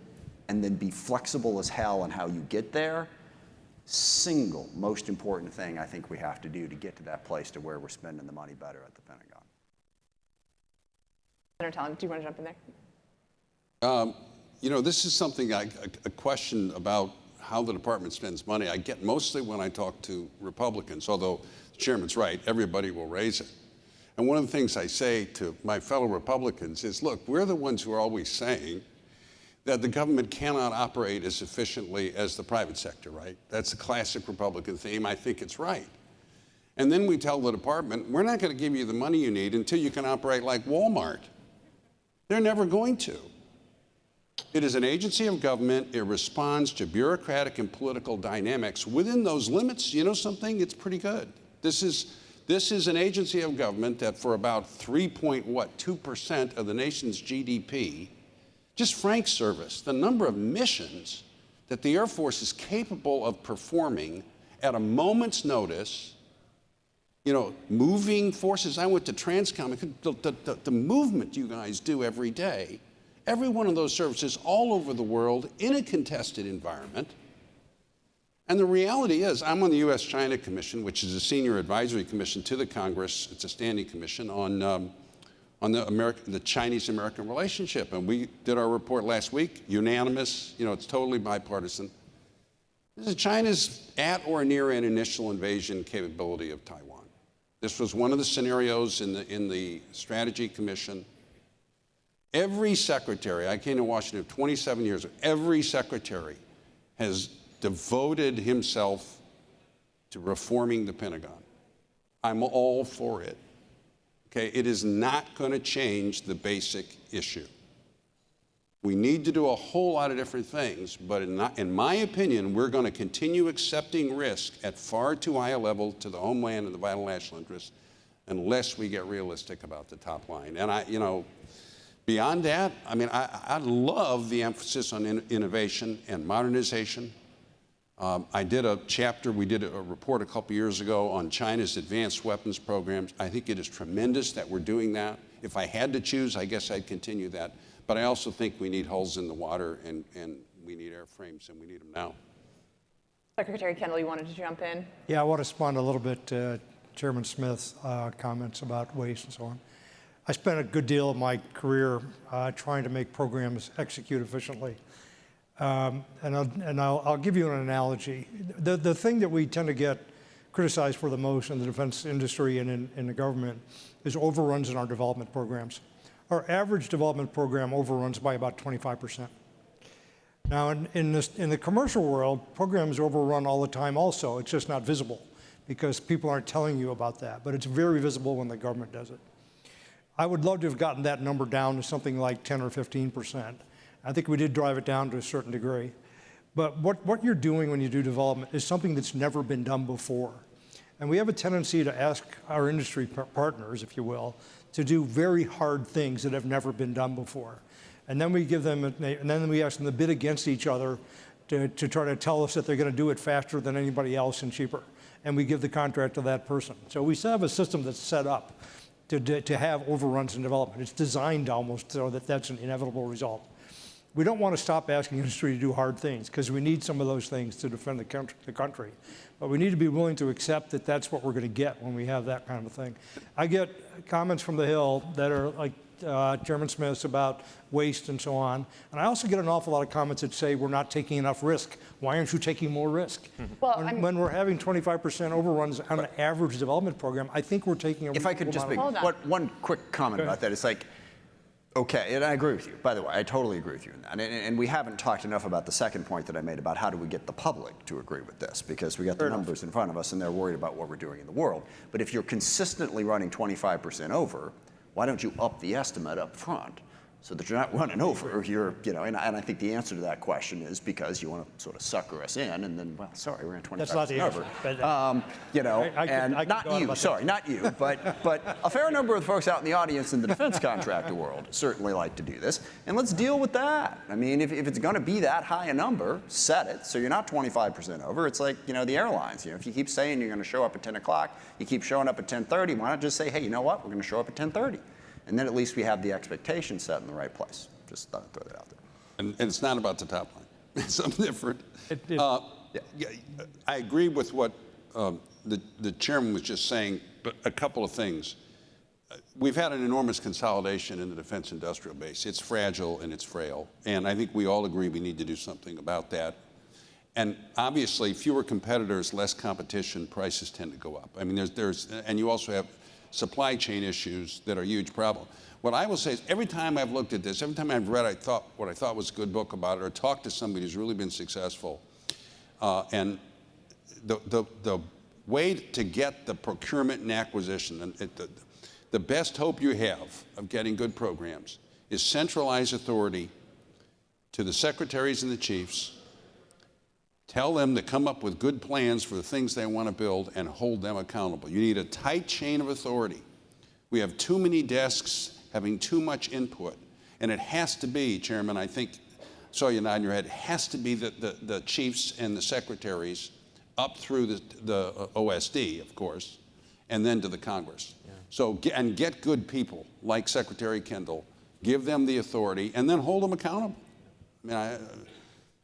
and then be flexible as hell on how you get there, single most important thing I think we have to do to get to that place to where we're spending the money better at the Pentagon. Senator Talent, do you want to jump in there? This is something, a question about how the department spends money I get mostly when I talk to Republicans, although the chairman's right, everybody will raise it. And one of the things I say to my fellow Republicans is, look, we're the ones who are always saying that the government cannot operate as efficiently as the private sector, right? That's a classic Republican theme. I think it's right. And then we tell the department, we're not going to give you the money you need until you can operate like Walmart. They're never going to. It is an agency of government. It responds to bureaucratic and political dynamics. Within those limits, you know something? It's pretty good. This is an agency of government that for about 3.2% of the nation's GDP, just frank service, the number of missions that the Air Force is capable of performing at a moment's notice, moving forces. I went to Transcom. The movement you guys do every day, every one of those services all over the world in a contested environment. And the reality is, I'm on the U.S.-China Commission, which is a senior advisory commission to the Congress. It's a standing commission on the Chinese-American relationship. And we did our report last week, unanimous, it's totally bipartisan. This is China's at or near an initial invasion capability of Taiwan. This was one of the scenarios in the Strategy Commission. Every secretary, I came to Washington 27 years ago, every secretary has devoted himself to reforming the Pentagon. I'm all for it. Okay, it is not going to change the basic issue. We need to do a whole lot of different things, but in my opinion, we're going to continue accepting risk at far too high a level to the homeland and the vital national interest unless we get realistic about the top line. And beyond that, I mean, I love the emphasis on innovation and modernization. I did a chapter, we did a report a couple years ago on China's advanced weapons programs. I think it is tremendous that we're doing that. If I had to choose, I guess I'd continue that. But I also think we need hulls in the water, and we need airframes, and we need them now. Secretary Kendall, you wanted to jump in? Yeah, I want to respond a little bit to Chairman Smith's comments about waste and so on. I spent a good deal of my career trying to make programs execute efficiently. And I'll give you an analogy. The thing that we tend to get criticized for the most in the defense industry and in the government is overruns in our development programs. Our average development program overruns by about 25%. Now, in the commercial world, programs overrun all the time also. It's just not visible because people aren't telling you about that. But it's very visible when the government does it. I would love to have gotten that number down to something like 10 or 15%. I think we did drive it down to a certain degree. But what you're doing when you do development is something that's never been done before. And we have a tendency to ask our industry partners, if you will, to do very hard things that have never been done before. And then we give them, and then we ask them to bid against each other to try to tell us that they're going to do it faster than anybody else and cheaper. And we give the contract to that person. So we have a system that's set up to have overruns in development. It's designed almost so that that's an inevitable result. We don't want to stop asking industry to do hard things because we need some of those things to defend the country. But we need to be willing to accept that that's what we're going to get when we have that kind of a thing. I get comments from the Hill that are like Chairman Smith's about waste and so on. And I also get an awful lot of comments that say we're not taking enough risk. Why aren't you taking more risk? Well, when we're having 25% overruns on an average development program, I think we're taking a If I could just make one quick comment about that. It's like, okay, and I agree with you. By the way, I totally agree with you in that. And we haven't talked enough about the second point that I made about how do we get the public to agree with this, because we got the numbers in front of us and they're worried about what we're doing in the world. But if you're consistently running 25% over, why don't you up the estimate up front so that you're not running over? And I think the answer to that question is because you want to sort of sucker us in, and then, well, sorry, we're in 25% That's not the over. answer. Not you, but a fair number of the folks out in the audience in the defense contractor world certainly like to do this, and let's deal with that. I mean, if it's going to be that high a number, set it so you're not 25% over. It's like, the airlines. If you keep saying you're going to show up at 10 o'clock, you keep showing up at 10:30, why not just say, hey, you know what, we're going to show up at 10:30. And then at least we have the expectation set in the right place. Just thought I'd throw that out there. And it's not about the top line. It's something different. I agree with what the chairman was just saying, but a couple of things. We've had an enormous consolidation in the defense industrial base. It's fragile and it's frail. And I think we all agree we need to do something about that. And obviously, fewer competitors, less competition, prices tend to go up. I mean, and you also have supply chain issues that are a huge problem. What I will say is every time I've looked at this, every time I've read what I thought was a good book about it, or talked to somebody who's really been successful, and the way to get the procurement and acquisition, and the best hope you have of getting good programs is centralize authority to the secretaries and the chiefs. Tell them to come up with good plans for the things they want to build and hold them accountable. You need a tight chain of authority. We have too many desks having too much input. And it has to be, Chairman, I think, saw you nodding your head, it has to be the chiefs and the secretaries up through the OSD, of course, and then to the Congress. Yeah. So, get good people like Secretary Kendall, give them the authority, and then hold them accountable. I mean,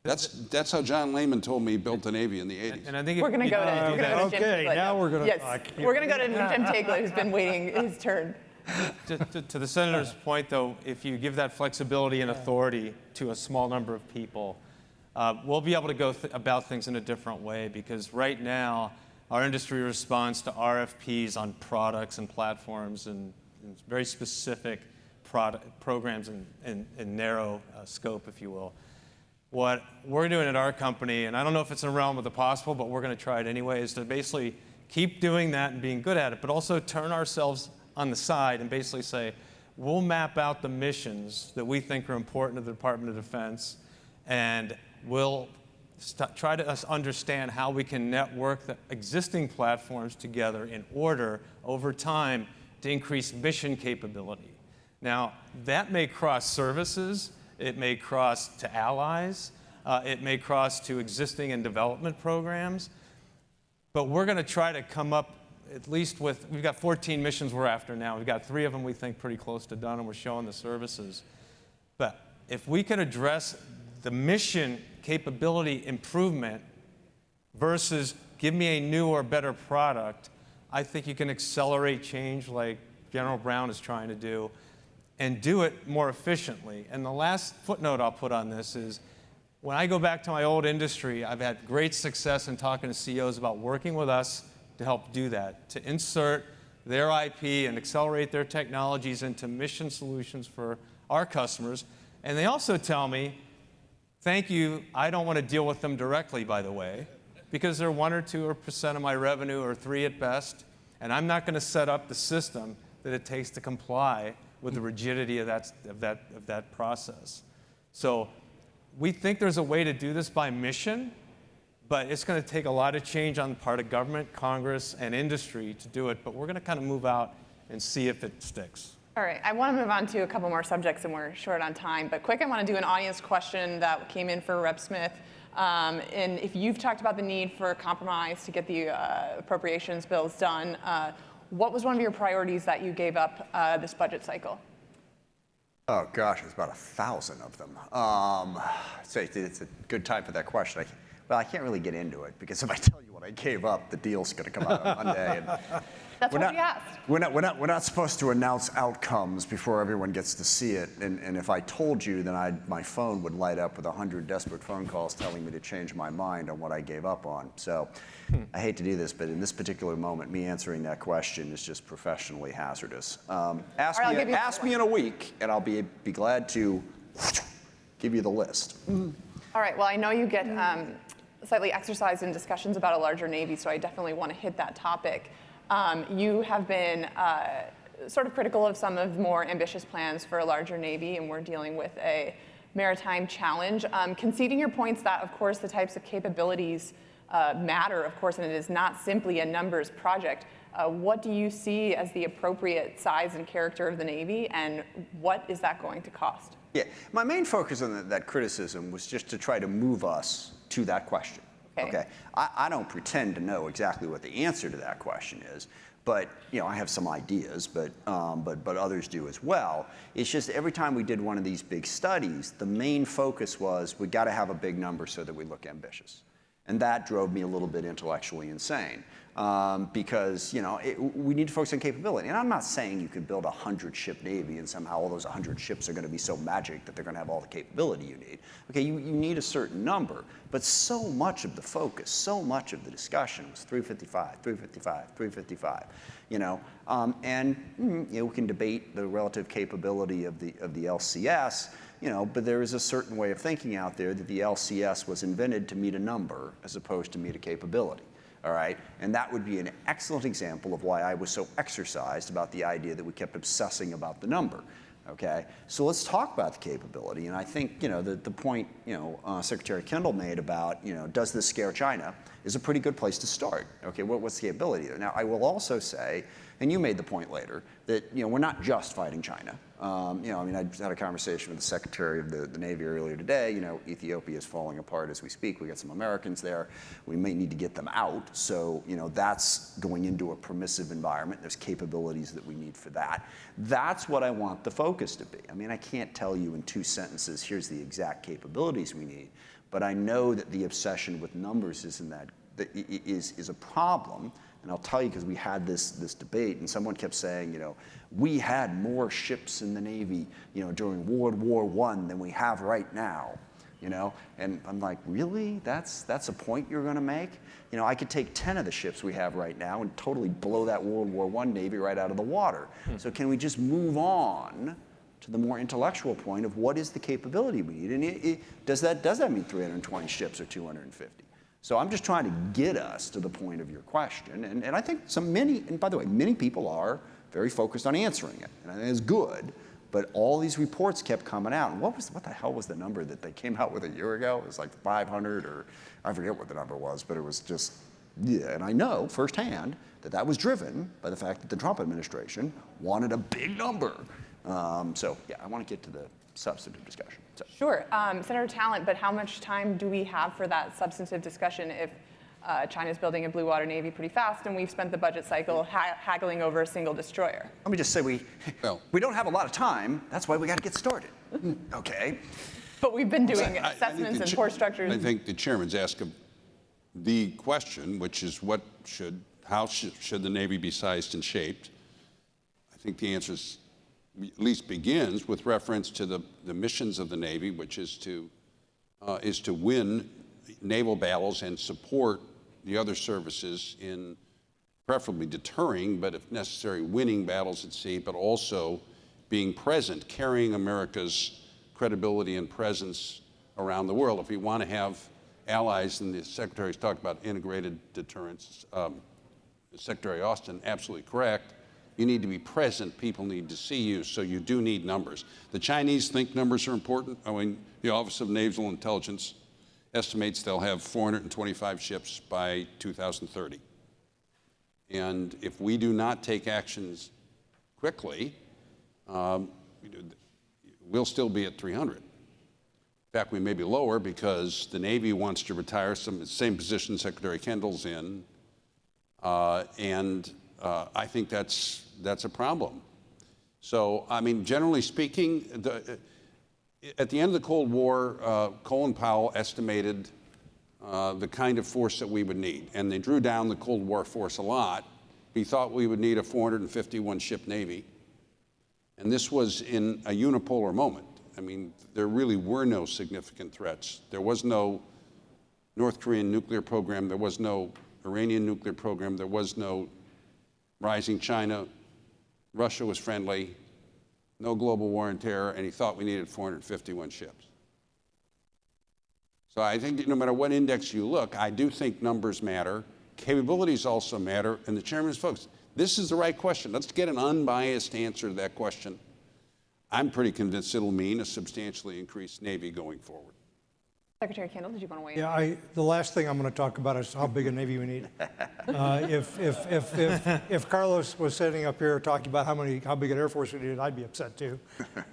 that's how John Lehman told me he built the Navy in the 80s. And I think we're going to go to Jim Takeley. Now we're going to talk. We're going to go to Jim Takeley, who's been waiting his turn. To the senator's point, though, if you give that flexibility and authority to a small number of people, we'll be able to go about things in a different way, because right now our industry responds to RFPs on products and platforms and very specific programs in narrow scope, if you will. What we're doing at our company, and I don't know if it's in the realm of the possible, but we're going to try it anyway, is to basically keep doing that and being good at it, but also turn ourselves on the side and basically say, We'll map out the missions that we think are important to the Department of Defense, and we'll try to understand how we can network the existing platforms together in order, over time, to increase mission capability. Now, that may cross services, it may cross to allies, it may cross to existing and development programs, but we're going to try to come up at least with, we've got 14 missions we're after now. We've got 3 of them we think pretty close to done, and we're showing the services. But if we can address the mission capability improvement versus give me a new or better product, I think you can accelerate change like General Brown is trying to do and do it more efficiently. And the last footnote I'll put on this is, when I go back to my old industry, I've had great success in talking to CEOs about working with us to help do that, to insert their IP and accelerate their technologies into mission solutions for our customers. And they also tell me, thank you, I don't want to deal with them directly, by the way, because they're 1 or 2% of my revenue, or 3 at best, and I'm not going to set up the system that it takes to comply with the rigidity of that process. So we think there's a way to do this by mission, but it's going to take a lot of change on the part of government, Congress, and industry to do it, but we're going to kind of move out and see if it sticks. All right, I want to move on to a couple more subjects, and we're short on time. But quick, I want to do an audience question that came in for Rep. Smith. And if you've talked about the need for compromise to get the appropriations bills done, what was one of your priorities that you gave up this budget cycle? Oh gosh, there's about 1,000 of them. So it's a good time for that question. I can't really get into it, because if I tell you what I gave up, the deal's going to come out on Monday. And That's what we asked. We're not supposed to announce outcomes before everyone gets to see it. And if I told you, then my phone would light up with 100 desperate phone calls telling me to change my mind on what I gave up on. So I hate to do this, but in this particular moment, me answering that question is just professionally hazardous. Ask me in a week, and I'll be glad to give you the list. All right, well, I know you get slightly exercised in discussions about a larger Navy, so I definitely want to hit that topic. You have been sort of critical of some of the more ambitious plans for a larger Navy, and we're dealing with a maritime challenge. Conceding your points that, of course, the types of capabilities matter, of course, and it is not simply a numbers project. What do you see as the appropriate size and character of the Navy, and what is that going to cost? Yeah, my main focus on that criticism was just to try to move us to that question. Okay. I don't pretend to know exactly what the answer to that question is, but I have some ideas, but others do as well. It's just every time we did one of these big studies, the main focus was we got to have a big number so that we look ambitious, and that drove me a little bit intellectually insane. Because we need to focus on capability. And I'm not saying you could build a 100-ship Navy and somehow all those 100 ships are going to be so magic that they're going to have all the capability you need. Okay, you need a certain number, but so much of the focus, so much of the discussion was 355, 355, 355. We can debate the relative capability of the LCS. But there is a certain way of thinking out there that the LCS was invented to meet a number as opposed to meet a capability. All right, and that would be an excellent example of why I was so exercised about the idea that we kept obsessing about the number. Okay, so let's talk about the capability. And I think the point Secretary Kendall made about does this scare China is a pretty good place to start. Okay, what's the capability there? Now I will also say, and you made the point later, that we're not just fighting China. I had a conversation with the Secretary of the Navy earlier today. Ethiopia is falling apart as we speak. We got some Americans there. We may need to get them out. So, that's going into a permissive environment. There's capabilities that we need for that. That's what I want the focus to be. I can't tell you in 2 sentences, here's the exact capabilities we need. But I know that the obsession with numbers is a problem. And I'll tell you, because we had this debate, and someone kept saying, we had more ships in the Navy, during World War I than we have right now, And I'm like, really? That's a point you're going to make? I could take 10 of the ships we have right now and totally blow that World War I Navy right out of the water. So can we just move on to the more intellectual point of what is the capability we need? And does that mean 320 ships or 250? So I'm just trying to get us to the point of your question, and I think and by the way, many people are very focused on answering it, and I think it's good. But all these reports kept coming out. And what the hell was the number that they came out with a year ago? It was like 500, or I forget what the number was, but it was just, yeah. And I know firsthand that that was driven by the fact that the Trump administration wanted a big number. So yeah, I want to get to the substantive discussion. So. Sure, Senator Talent, but how much time do we have for that substantive discussion if China's building a blue water navy pretty fast and we've spent the budget cycle haggling over a single destroyer? Let me just say we don't have a lot of time. That's why we got to get started. Okay. But we've been doing I think assessments and force structures. I think the chairman's asked the question, which is how should the Navy be sized and shaped? I think the answer is, at least begins with reference to the missions of the Navy, which is to win naval battles and support the other services in preferably deterring, but if necessary, winning battles at sea, but also being present, carrying America's credibility and presence around the world. If we want to have allies, and the Secretary's talked about integrated deterrence, Secretary Austin, absolutely correct, you need to be present, people need to see you, so you do need numbers. The Chinese think numbers are important. I mean, the Office of Naval Intelligence estimates they'll have 425 ships by 2030. And if we do not take actions quickly, we'll still be at 300. In fact, we may be lower because the Navy wants to retire some of the same position Secretary Kendall's in, and I think that's a problem. So, I mean, generally speaking, at the end of the Cold War, Colin Powell estimated the kind of force that we would need, and they drew down the Cold War force a lot. He thought we would need a 451-ship Navy, and this was in a unipolar moment. I mean, there really were no significant threats. There was no North Korean nuclear program. There was no Iranian nuclear program. There was no rising China. Russia was friendly. No global war on terror, and he thought we needed 451 ships. So I think no matter what index you look, I do think numbers matter. Capabilities also matter, and the chairman's folks, this is the right question. Let's get an unbiased answer to that question. I'm pretty convinced it'll mean a substantially increased Navy going forward. Secretary Kendall, did you want to weigh in? Yeah, the last thing I'm going to talk about is how big a Navy we need. If Carlos was sitting up here talking about how big an Air Force we needed, I'd be upset too.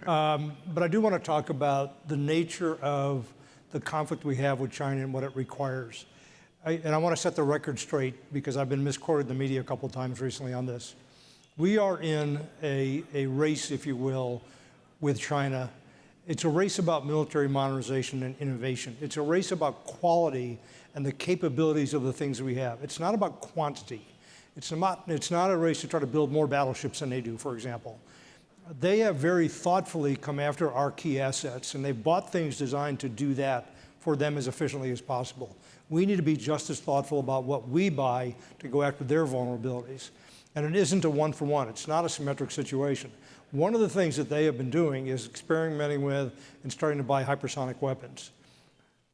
But I do want to talk about the nature of the conflict we have with China and what it requires. And I want to set the record straight because I've been misquoted in the media a couple of times recently on this. We are in a race, if you will, with China. It's a race about military modernization and innovation. It's a race about quality and the capabilities of the things that we have. It's not about quantity. It's not a race to try to build more battleships than they do, for example. They have very thoughtfully come after our key assets, and they've bought things designed to do that for them as efficiently as possible. We need to be just as thoughtful about what we buy to go after their vulnerabilities. And it isn't a one-for-one. It's not a symmetric situation. One of the things that they have been doing is experimenting with and starting to buy hypersonic weapons.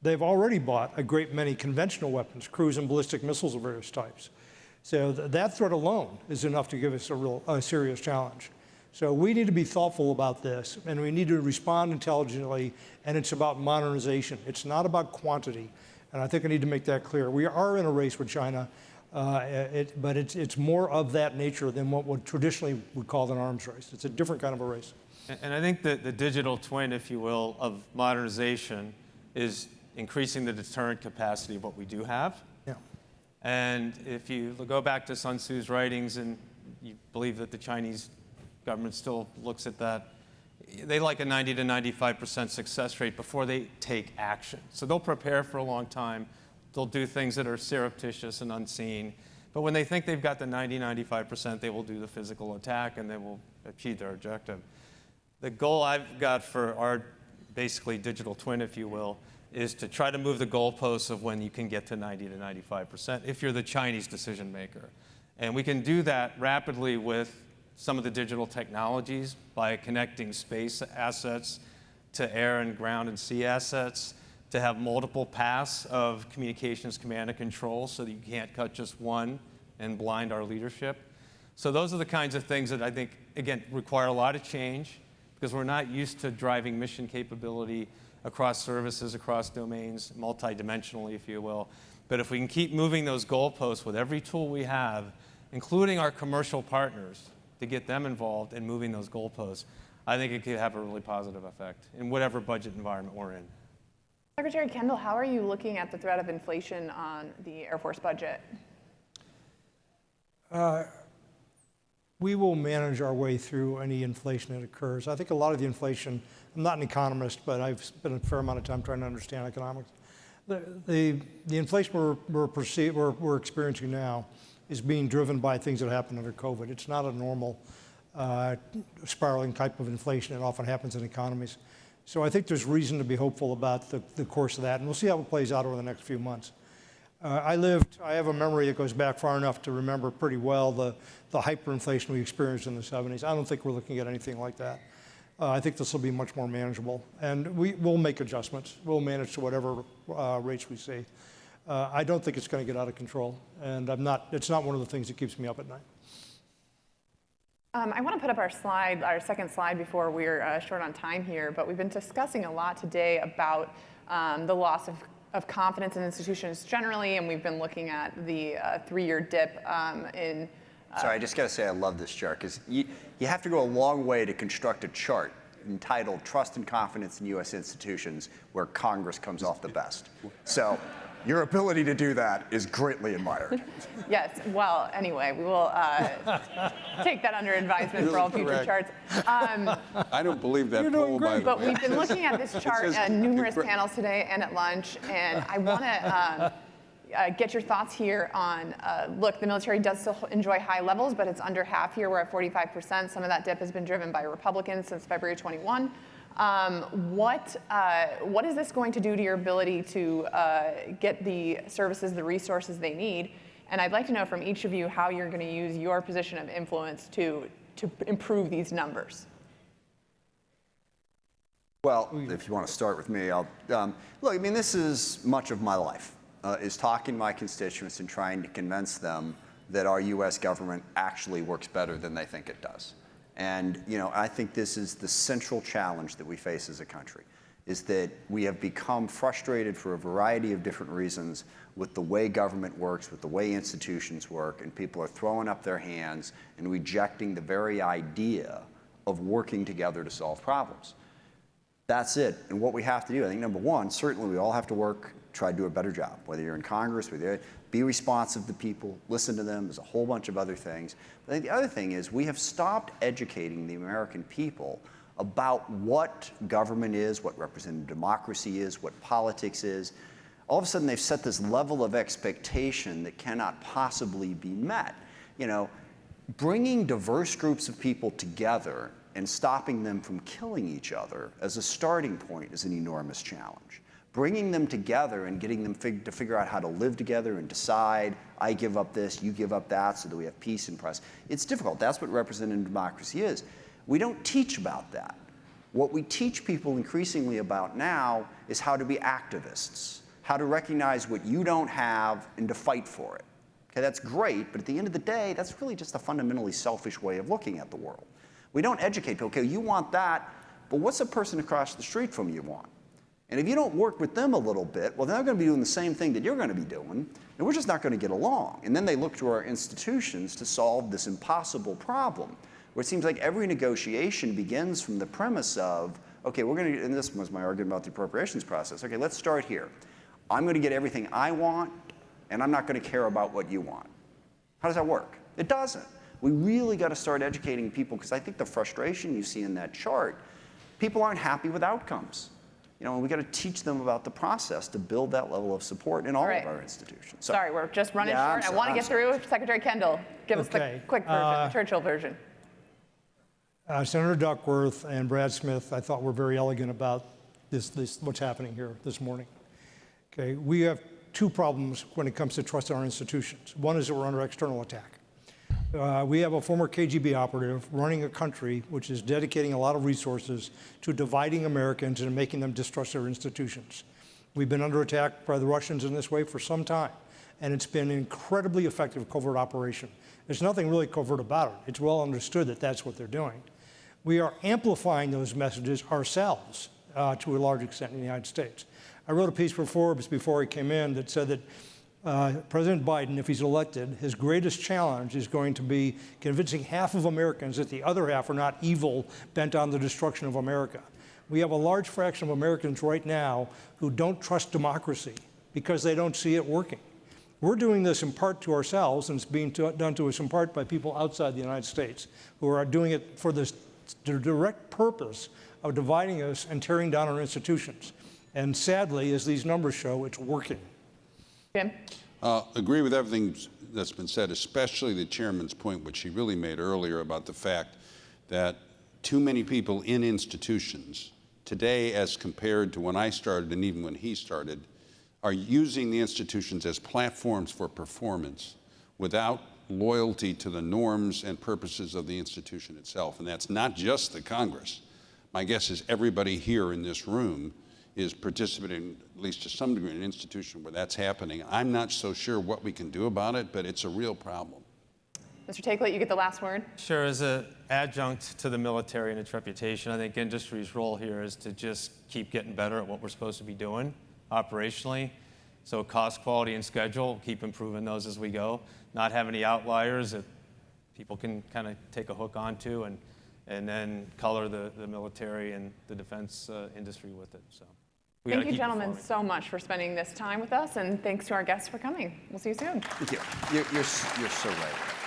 They've already bought a great many conventional weapons, cruise and ballistic missiles of various types. So that threat alone is enough to give us a serious challenge. So we need to be thoughtful about this, and we need to respond intelligently, and it's about modernization. It's not about quantity, and I think I need to make that clear. We are in a race with China, but it's more of that nature than what would traditionally would call an arms race. It's a different kind of a race. And I think that the digital twin, if you will, of modernization is increasing the deterrent capacity of what we do have. Yeah. And if you go back to Sun Tzu's writings and you believe that the Chinese government still looks at that, they like a 90 to 95% success rate before they take action. So they'll prepare for a long time. They'll do things that are surreptitious and unseen. But when they think they've got the 90, 95%, they will do the physical attack and they will achieve their objective. The goal I've got for our basically digital twin, if you will, is to try to move the goalposts of when you can get to 90 to 95% if you're the Chinese decision maker. And we can do that rapidly with some of the digital technologies by connecting space assets to air and ground and sea assets, to have multiple paths of communications, command and control so that you can't cut just one and blind our leadership. So those are the kinds of things that I think, again, require a lot of change, because we're not used to driving mission capability across services, across domains, multidimensionally, if you will. But if we can keep moving those goalposts with every tool we have, including our commercial partners, to get them involved in moving those goalposts, I think it could have a really positive effect in whatever budget environment we're in. Secretary Kendall, how are you looking at the threat of inflation on the Air Force budget? We will manage our way through any inflation that occurs. I think a lot of the inflation, I'm not an economist, but I've spent a fair amount of time trying to understand economics. The inflation we're experiencing now is being driven by things that happened under COVID. It's not a normal spiraling type of inflation that often happens in economies. So I think there's reason to be hopeful about the course of that, and we'll see how it plays out over the next few months. I have a memory that goes back far enough to remember pretty well the hyperinflation we experienced in the 70s. I don't think we're looking at anything like that. I think this will be much more manageable, and we'll make adjustments. We'll manage to whatever rates we see. I don't think it's going to get out of control, and it's not one of the things that keeps me up at night. I want to put up our second slide before we're short on time here, but we've been discussing a lot today about the loss of confidence in institutions generally, and we've been looking at the 3-year dip in... Sorry, I just got to say I love this chart, because you have to go a long way to construct a chart entitled Trust and Confidence in U.S. Institutions, where Congress comes off the best. So your ability to do that is greatly admired. Yes, well, anyway, we will take that under advisement for all future charts. I don't believe that poll, by the way. But we've been looking at this chart at numerous panels today and at lunch, and I want to get your thoughts here on, look, the military does still enjoy high levels, but it's under half here. We're at 45%. Some of that dip has been driven by Republicans since February 21. What is this going to do to your ability to get the services, the resources they need? And I'd like to know from each of you how you're going to use your position of influence to improve these numbers. Well, if you want to start with me, look, I mean, this is much of my life, is talking to my constituents and trying to convince them that our U.S. government actually works better than they think it does. And, I think this is the central challenge that we face as a country, is that we have become frustrated for a variety of different reasons with the way government works, with the way institutions work, and people are throwing up their hands and rejecting the very idea of working together to solve problems. That's it. And what we have to do, I think, number one, certainly we all have to work, try to do a better job, whether you're in Congress, whether you're, be responsive to people, listen to them. There's a whole bunch of other things. But I think the other thing is we have stopped educating the American people about what government is, what representative democracy is, what politics is. All of a sudden, they've set this level of expectation that cannot possibly be met. Bringing diverse groups of people together and stopping them from killing each other as a starting point is an enormous challenge. Bringing them together and getting them to figure out how to live together and decide, I give up this, you give up that, so that we have peace and press. It's difficult. That's what representative democracy is. We don't teach about that. What we teach people increasingly about now is how to be activists, how to recognize what you don't have and to fight for it. Okay, that's great, but at the end of the day, that's really just a fundamentally selfish way of looking at the world. We don't educate people, okay, you want that, but what's a person across the street from you want? And if you don't work with them a little bit, well, they're going to be doing the same thing that you're going to be doing, and we're just not going to get along. And then they look to our institutions to solve this impossible problem, where it seems like every negotiation begins from the premise of, okay, we're going to, and this was my argument about the appropriations process, okay, let's start here. I'm going to get everything I want, and I'm not going to care about what you want. How does that work? It doesn't. We really got to start educating people, because I think the frustration you see in that chart, people aren't happy with outcomes. We got to teach them about the process to build that level of support in all of our institutions. So, sorry, we're just running short. I want to get through. Secretary Kendall, give us the quick version, the Churchill version. Senator Duckworth and Brad Smith, I thought, were very elegant about what's happening here this morning. Okay, we have two problems when it comes to trust in our institutions. One is that we're under external attack. We have a former KGB operative running a country which is dedicating a lot of resources to dividing Americans and making them distrust their institutions. We've been under attack by the Russians in this way for some time, and it's been an incredibly effective covert operation. There's nothing really covert about it. It's well understood that that's what they're doing. we are amplifying those messages ourselves to a large extent in the United States. I wrote a piece for Forbes before he came in that said that President Biden, if he's elected, his greatest challenge is going to be convincing half of Americans that the other half are not evil, bent on the destruction of America. We have a large fraction of Americans right now who don't trust democracy because they don't see it working. We're doing this in part to ourselves, and it's being done to us in part by people outside the United States who are doing it for the direct purpose of dividing us and tearing down our institutions. And sadly, as these numbers show, it's working. Jim? Agree with everything that's been said, especially the chairman's point, which he really made earlier about the fact that too many people in institutions today, as compared to when I started and even when he started, are using the institutions as platforms for performance without loyalty to the norms and purposes of the institution itself. And that's not just the Congress. My guess is everybody here in this room is participating, at least to some degree, in an institution where that's happening. I'm not so sure what we can do about it, but it's a real problem. Mr. Takelet, you get the last word. Sure, as an adjunct to the military and its reputation, I think industry's role here is to just keep getting better at what we're supposed to be doing operationally. So cost, quality, and schedule, keep improving those as we go. Not have any outliers that people can kind of take a hook onto, and then color the military and the defense industry with it. So we gotta Thank you, keep gentlemen, performing. so much for spending this time with us, and thanks to our guests for coming. We'll see you soon. Thank you. You're so right.